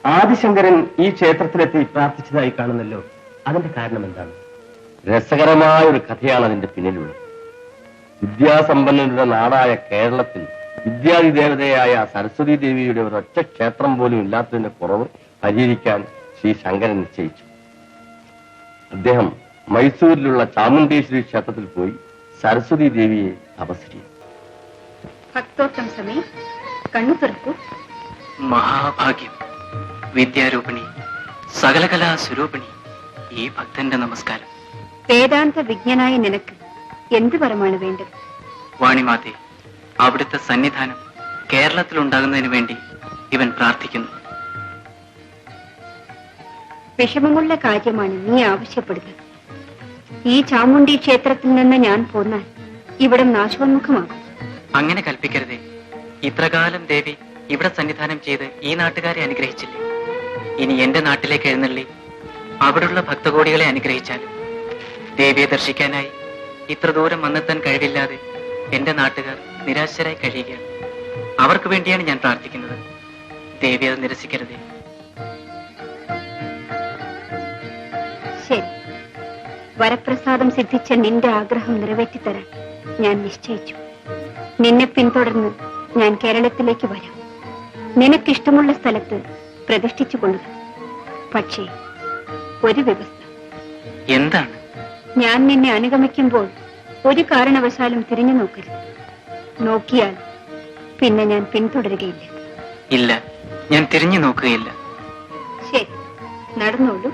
ആദിശങ്കരൻ ഈ ക്ഷേത്രത്തിലെത്തി പ്രാർത്ഥിച്ചതായി കാണുന്നല്ലോ, അതിന്റെ കാരണം എന്താണ്? രസകരമായ ഒരു കഥയാണ് അതിന്റെ പിന്നിലുള്ളത്. വിദ്യാസമ്പന്നരുടെ നാടായ കേരളത്തിൽ വിദ്യാധിദേവതയായ സരസ്വതി ദേവിയുടെ ഒരൊറ്റ ക്ഷേത്രം പോലും ഇല്ലാത്തതിന്റെ കുറവ് പരിഹരിക്കാൻ ശ്രീ ശങ്കരൻ നിശ്ചയിച്ചു. അദ്ദേഹം മൈസൂരിലുള്ള ചാമുണ്ടേശ്വരി ക്ഷേത്രത്തിൽ പോയി സരസ്വതി ദേവിയെ തപസ് ചെയ്തു. ഭക്തോത്തം സമയം കണ്ണു തുറക്കൂ. മഹാഭാഗ്യം, വിദ്യാരൂപിണി, സകലകലാ സ്വരൂപിണി, ഈ ഭക്തന്റെ നമസ്കാരം. വേദാന്ത വിജ്ഞനായ നിനക്ക് എന്ത് വരമാണ് വേണ്ടത്? വാണിമാതേ, അവിടുത്തെ സന്നിധാനം കേരളത്തിൽ ഉണ്ടാകുന്നതിന് വേണ്ടി ഇവൻ പ്രാർത്ഥിക്കുന്നു. വിഷമമുള്ള കാര്യമാണ് നീ ആവശ്യപ്പെടുന്നത്. ഈ ചാമുണ്ഡി ക്ഷേത്രത്തിൽ നിന്ന് ഞാൻ പോന്നാൽ ഇവിടം നാശോന്മുഖമാകും. അങ്ങനെ കൽപ്പിക്കരുതേ. ഇത്രകാലം ദേവി ഇവിടെ സന്നിധാനം ചെയ്ത് ഈ നാട്ടുകാരെ അനുഗ്രഹിച്ചില്ലേ? ഇനി എന്റെ നാട്ടിലേക്ക് എഴുന്നള്ളി അവിടുള്ള ഭക്തകോടികളെ അനുഗ്രഹിച്ചാൽ ദേവിയെ ദർശിക്കാനായി ഇത്ര ദൂരം വന്നെത്താൻ കഴിവില്ലാതെ എന്റെ നാട്ടുകാർ നിരാശരായി കഴിയുകയാണ്. അവർക്ക് വേണ്ടിയാണ് ഞാൻ പ്രാർത്ഥിക്കുന്നത്. ദേവി അത് നിരസിക്കരുതേ. ശരി, വരപ്രസാദം സിദ്ധിച്ച നിന്റെ ആഗ്രഹം നിറവേറ്റിത്തരാൻ ഞാൻ നിശ്ചയിച്ചു. നിന്നെ പിന്തുടർന്ന് ഞാൻ കേരളത്തിലേക്ക് വരാം. നിനക്കിഷ്ടമുള്ള സ്ഥലത്ത് പ്രതിഷ്ഠിച്ചു കൊള്ളുക. പക്ഷേ ഒരു വ്യവസ്ഥ. എന്താണ്? ഞാൻ നിന്നെ അനുഗമിക്കുമ്പോൾ ഒരു കാരണവശാലും തിരിഞ്ഞു നോക്കരുത്. നോക്കിയാൽ പിന്നെ ഞാൻ പിന്തുടരുകയില്ല. ഇല്ല, ഞാൻ തിരിഞ്ഞു നോക്കുകയില്ല. ശരി, നടന്നോളൂ.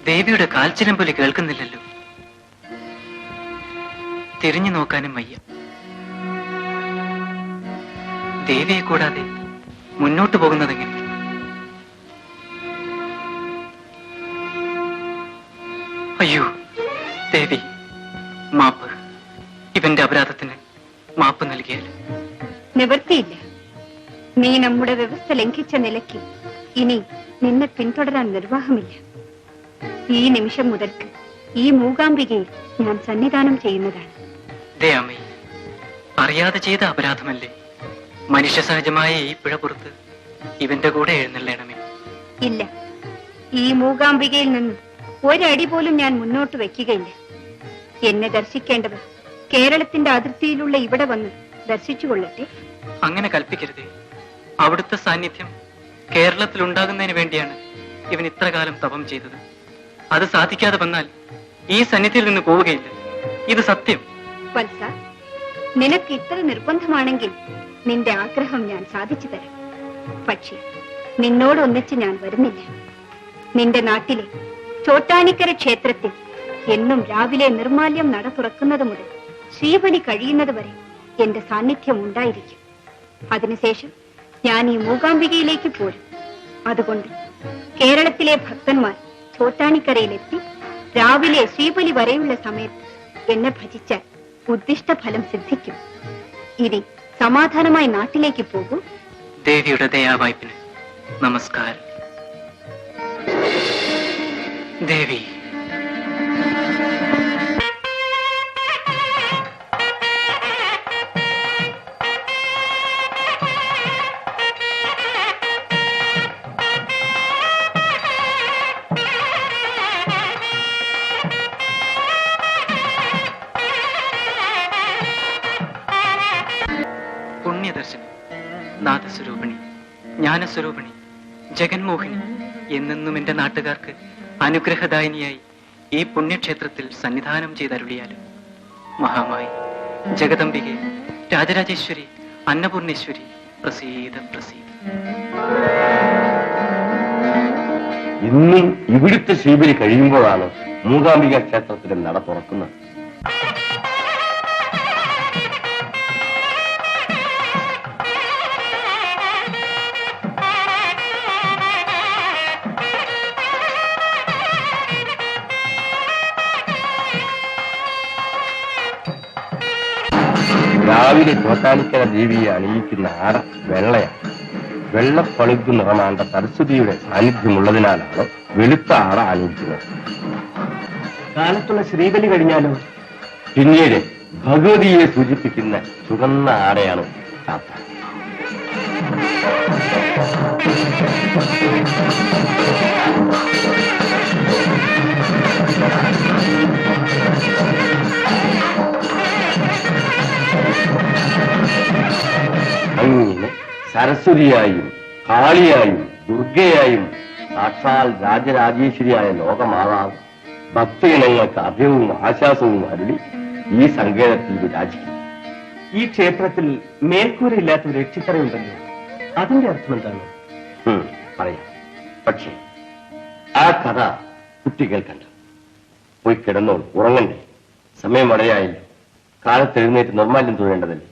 ദേവിയുടെ കാൽച്ചിലമ്പൊലി കേൾക്കുന്നില്ലല്ലോ. തിരിഞ്ഞു നോക്കാനും വയ്യ. ദേവിയെ കൂടാതെ മുന്നോട്ടു പോകുന്നതെങ്ങനെ? അയ്യോ ദേവി, മാപ്പ്. ഇവന്റെ അപരാധത്തിന് മാപ്പ് നൽകിയാൽ നിവൃത്തിയില്ല. നീ നമ്മുടെ വ്യവസ്ഥ ലംഘിച്ച നിലയ്ക്ക് ഇനി നിന്നെ പിന്തുടരാൻ നിർവാഹമില്ല. ഈ നിമിഷം മുതൽക്ക് ഈ മൂകാംബികയിൽ ഞാൻ സന്നിധാനം ചെയ്യുന്നതാണ്. ദയാമേ, അറിയാതെ ചെയ്ത അപരാധമല്ലേ? മനുഷ്യ സഹജമായ ഈ പിഴ പുറത്ത് ഇവന്റെ കൂടെ എഴുന്നള്ളണമേ. ഇല്ല, ഈ മൂകാംബികയിൽ നിന്ന് ഒരടി പോലും ഞാൻ മുന്നോട്ട് വെക്കുകയില്ല. എന്നെ ദർശിക്കേണ്ടത് കേരളത്തിന്റെ അതിർത്തിയിലുള്ള ഇവിടെ വന്ന് ദർശിച്ചു കൊള്ളട്ടെ. അങ്ങനെ കൽപ്പിക്കരുതേ. അവിടുത്തെ സാന്നിധ്യം കേരളത്തിൽ ഉണ്ടാകുന്നതിന് വേണ്ടിയാണ് ഇവൻ ഇത്രകാലം തപം ചെയ്തത്. അത് സാധിക്കാതെ വന്നാൽ ഈ സന്നിധിയിൽ നിന്ന് പോവുകയില്ല. ഇത് സത്യം. വത്സ, നിനക്ക് ഇത്ര നിർബന്ധമാണെങ്കിൽ നിന്റെ ആഗ്രഹം ഞാൻ സാധിച്ചു തരാം. പക്ഷേ നിന്നോട് ഒന്നിച്ച് ഞാൻ വരുന്നില്ല. നിന്റെ നാട്ടിലെ ചോട്ടാനിക്കര ക്ഷേത്രത്തിൽ എന്നും രാവിലെ നിർമാല്യം നട തുറക്കുന്നത് മുതൽ ശ്രീബലി കഴിയുന്നത് വരെ എന്റെ സാന്നിധ്യം ഉണ്ടായിരിക്കും. അതിനുശേഷം ഞാൻ ഈ മൂകാംബികയിലേക്ക് പോരും. അതുകൊണ്ട് കേരളത്തിലെ ഭക്തന്മാർ ചോട്ടാനിക്കരയിലെത്തി രാവിലെ ശ്രീബലി വരെയുള്ള സമയത്ത് എന്നെ ഭജിച്ചാൽ ഉദ്ദിഷ്ട ഫലം സിദ്ധിക്കും. ഇനി സമാധാനമായി നാട്ടിലേക്ക് പോകൂ. ദേവിയുടെ ദയാവായ്പിന് നമസ്കാരം. ദേവി, ജ്ഞാനസ്വരൂപിണി, ജഗന്മോഹിനി എന്നെന്നും എന്റെ നാട്ടുകാർക്ക് അനുഗ്രഹദായിനിയായി ഈ പുണ്യക്ഷേത്രത്തിൽ സന്നിധാനം ചെയ്തരുളിയാലും. മഹാമായി, ജഗദംബികെ, രാജരാജേശ്വരി, അന്നപൂർണേശ്വരി, പ്രസീദ പ്രസീദ. ഇന്നും ഇവിടുത്തെ ശ്രീബലി കഴിയുമ്പോഴാണ് മൂകാംബിക ക്ഷേത്രത്തിന്റെ നട തുറക്കുന്നത്. രാവിലെ കോട്ടാനിക്കര ദേവിയെ അണിയിക്കുന്ന ആട വെള്ളയാണ്. വെള്ളപ്പളുങ്കു നിറമാണ്ട സരസ്വതിയുടെ സാന്നിധ്യമുള്ളതിനാലാണ് വെളുത്ത ആട അണിയിക്കുന്നത്. കാലത്തുള്ള ശ്രീബലി കഴിഞ്ഞാലോ? പിന്നീട് ഭഗവതിയെ സൂചിപ്പിക്കുന്ന ചുവന്ന ആടയാണ് ചാത്ത. അങ്ങനെ സരസ്വതിയായും കാളിയായും ദുർഗയായും സാക്ഷാൽ രാജരാജേശ്വരിയായ ലോകമാതാവ് ഭക്തജനങ്ങൾക്ക് അഭയവും ആശ്വാസവും അരുളി ഈ സങ്കേതത്തിൽ വിരാജിക്കുന്നു. ഈ ക്ഷേത്രത്തിൽ മേൽക്കൂരയില്ലാത്ത ഒരു രക്ഷിത്തറയുണ്ടല്ലോ, അതിന്റെ അർത്ഥം എന്താണ്? പറയാം. പക്ഷേ ആ കഥ കുട്ടികൾ കണ്ടു. പോയി കിടന്നോളൂ, ഉറങ്ങണ്ടേ? സമയം വളരെയായില്ല. കാലത്ത് എഴുന്നേറ്റ് നിർമ്മാല്യം തൊഴേണ്ടതല്ലേ?